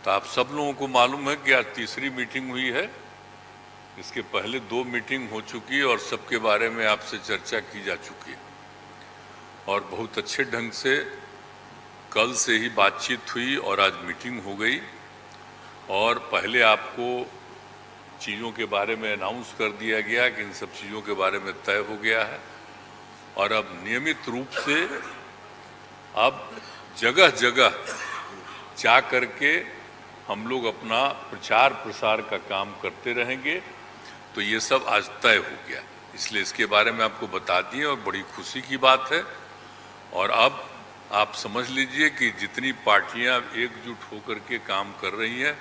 तो आप सब लोगों को मालूम है कि आज तीसरी मीटिंग हुई है। इसके पहले 2 मीटिंग हो चुकी है और सबके बारे में आपसे चर्चा की जा चुकी है और बहुत अच्छे ढंग से कल से ही बातचीत हुई और आज मीटिंग हो गई। और पहले आपको चीज़ों के बारे में अनाउंस कर दिया गया कि इन सब चीज़ों के बारे में तय हो गया है और अब नियमित रूप से अब जगह जगह जा करके हम लोग अपना प्रचार प्रसार का काम करते रहेंगे। तो ये सब आज तय हो गया, इसलिए इसके बारे में आपको बता दिए और बड़ी खुशी की बात है। और अब आप समझ लीजिए कि जितनी पार्टियां एकजुट होकर के काम कर रही हैं,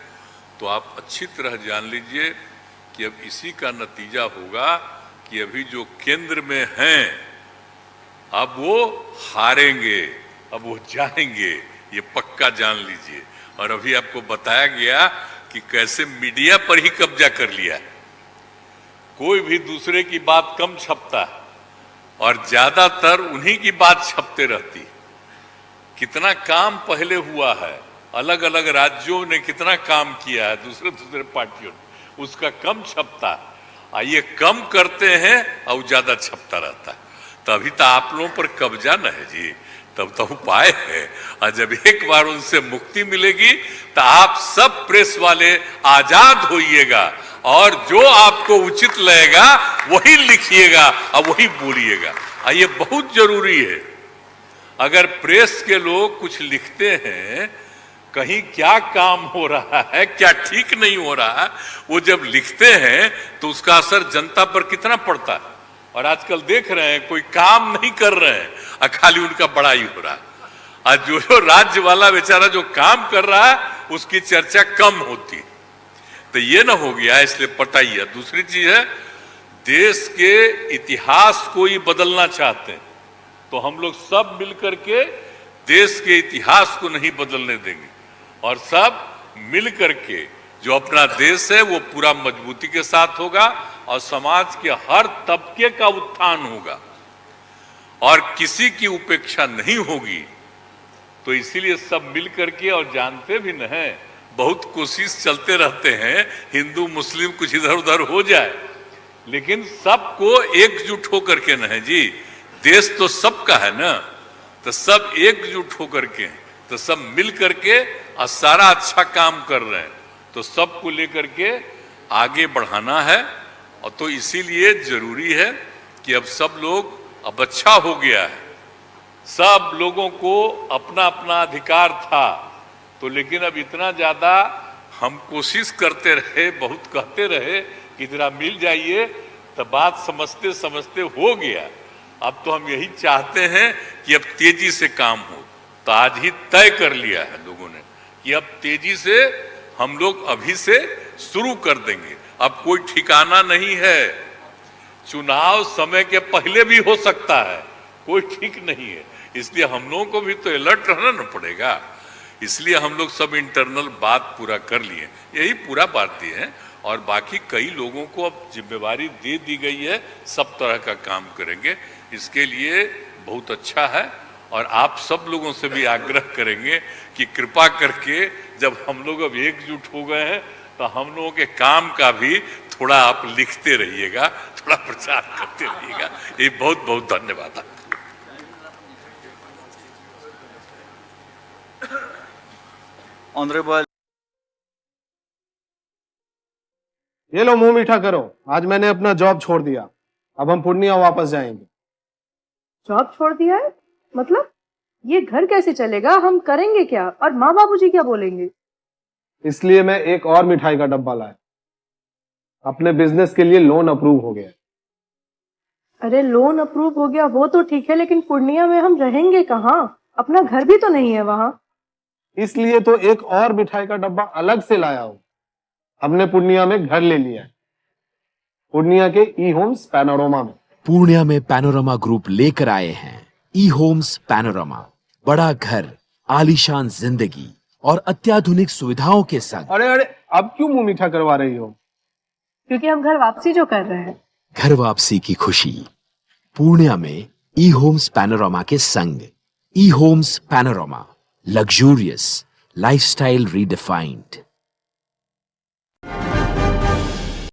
तो आप अच्छी तरह जान लीजिए कि अब इसी का नतीजा होगा कि अभी जो केंद्र में हैं अब वो हारेंगे, अब वो जाएंगे, ये पक्का जान लीजिए। और अभी आपको बताया गया कि कैसे मीडिया पर ही कब्जा कर लिया है। कोई भी दूसरे की बात कम छपता है और ज्यादातर उन्हीं की बात छपते रहती। कितना काम पहले हुआ है, अलग अलग राज्यों ने कितना काम किया है दूसरे दूसरे पार्टियों ने, उसका कम छपता है। ये कम करते हैं और ज्यादा छपता रहता है। तभी तो आप लोगों पर कब्जा न है जी, तब तो उपाय है। और जब एक बार उनसे मुक्ति मिलेगी तो आप सब प्रेस वाले आजाद होइएगा और जो आपको उचित लगेगा वही लिखिएगा और वही बोलिएगा। और ये बहुत जरूरी है। अगर प्रेस के लोग कुछ लिखते हैं, कहीं क्या काम हो रहा है, क्या ठीक नहीं हो रहा है, वो जब लिखते हैं तो उसका असर जनता पर कितना पड़ता है। और आजकल देख रहे हैं कोई काम नहीं कर रहे हैं और खाली उनका बड़ाई हो रहा है। और जो राज्य वाला बेचारा जो काम कर रहा है उसकी चर्चा कम होती है। तो ये ना हो गया, इसलिए पता ही है। दूसरी चीज है, देश के इतिहास को ही बदलना चाहते हैं, तो हम लोग सब मिलकर के देश के इतिहास को नहीं बदलने देंगे और सब मिल करके जो अपना देश है वो पूरा मजबूती के साथ होगा और समाज के हर तबके का उत्थान होगा और किसी की उपेक्षा नहीं होगी। तो इसीलिए सब मिल करके, और जानते भी न हैं, बहुत कोशिश चलते रहते हैं हिंदू मुस्लिम कुछ इधर उधर हो जाए, लेकिन सबको एकजुट होकर के न है जी, देश तो सबका है ना। तो सब एकजुट होकर के, तो सब मिल करके और सारा अच्छा काम कर रहे हैं, तो सबको लेकर के आगे बढ़ाना है। और तो इसीलिए जरूरी है कि अब सब लोग, अब अच्छा हो गया है, सब लोगों को अपना अपना अधिकार था, तो लेकिन अब इतना ज्यादा हम कोशिश करते रहे, बहुत कहते रहे कि जरा मिल जाइए, तो बात समझते समझते हो गया। अब तो हम यही चाहते हैं कि अब तेजी से काम हो। तो आज ही तय कर लिया है लोगों ने कि अब तेजी से हम लोग अभी से शुरू कर देंगे। अब कोई ठिकाना नहीं है, चुनाव समय के पहले भी हो सकता है, कोई ठीक नहीं है। इसलिए हम लोगों को भी तो अलर्ट रहना न पड़ेगा। इसलिए हम लोग सब इंटरनल बात पूरा कर लिए, यही पूरा बात दी है। और बाकी कई लोगों को अब जिम्मेवारी दे दी गई है, सब तरह का काम करेंगे। इसके लिए बहुत अच्छा है और आप सब लोगों से भी आग्रह करेंगे कि कृपा करके जब हम लोग अब एकजुट हो गए हैं तो हम लोगों के काम का भी थोड़ा आप लिखते रहिएगा, थोड़ा प्रचार करते रहिएगा। ये बहुत बहुत धन्यवाद। ऑनरेबल, ये लो मुंह मीठा करो, आज मैंने अपना जॉब छोड़ दिया, अब हम पूर्णिया वापस जाएंगे। जॉब छोड़ दिया है? मतलब ये घर कैसे चलेगा? हम करेंगे क्या? और माँ बाबूजी क्या बोलेंगे? इसलिए मैं एक और मिठाई का डब्बा लाया। अपने बिजनेस के लिए लोन अप्रूव हो गया। अरे लोन अप्रूव हो गया वो तो ठीक है, लेकिन पूर्णिया में हम रहेंगे कहाँ? अपना घर भी तो नहीं है वहाँ। इसलिए तो एक और मिठाई का डब्बा अलग से लाया हूँ। हमने पूर्णिया में घर ले लिया है, पूर्णिया के ई होम्स पैनोरमा में। पूर्णिया में पैनोरमा ग्रुप लेकर आए हैं ई होम्स पैनोरमा। बड़ा घर, आलीशान जिंदगी और अत्याधुनिक सुविधाओं के संग। अरे अरे, अब क्यों मुंह मीठा करवा रही हो? क्योंकि हम घर वापसी जो कर रहे हैं। घर वापसी की खुशी पूर्णिया में ई होम्स पैनोरमा के संग। ई homes panorama, luxurious, lifestyle redefined.